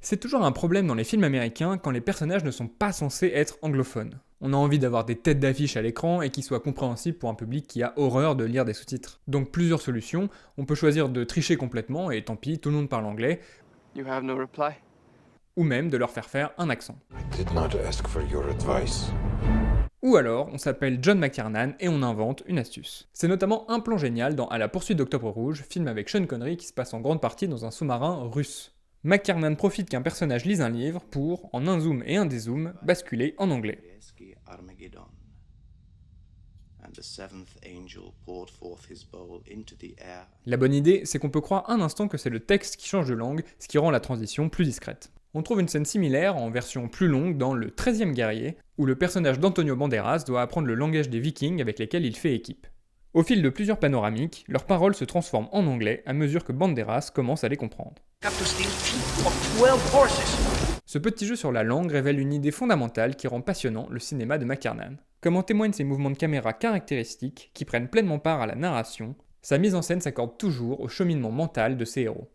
C'est toujours un problème dans les films américains quand les personnages ne sont pas censés être anglophones. On a envie d'avoir des têtes d'affiche à l'écran et qui soient compréhensibles pour un public qui a horreur de lire des sous-titres. Donc plusieurs solutions, on peut choisir de tricher complètement et tant pis, tout le monde parle anglais, You have no reply? ou même de leur faire un accent. I did not ask for your advice. Ou alors, on s'appelle John McTiernan et on invente une astuce. C'est notamment un plan génial dans À la poursuite d'Octobre Rouge, film avec Sean Connery qui se passe en grande partie dans un sous-marin russe. McTiernan profite qu'un personnage lise un livre pour, en un zoom et un dézoom, basculer en anglais. La bonne idée, c'est qu'on peut croire un instant que c'est le texte qui change de langue, ce qui rend la transition plus discrète. On trouve une scène similaire, en version plus longue, dans Le 13e guerrier, où le personnage d'Antonio Banderas doit apprendre le langage des Vikings avec lesquels il fait équipe. Au fil de plusieurs panoramiques, leurs paroles se transforment en anglais à mesure que Banderas commence à les comprendre. Ce petit jeu sur la langue révèle une idée fondamentale qui rend passionnant le cinéma de McTiernan. Comme en témoignent ses mouvements de caméra caractéristiques qui prennent pleinement part à la narration, sa mise en scène s'accorde toujours au cheminement mental de ses héros.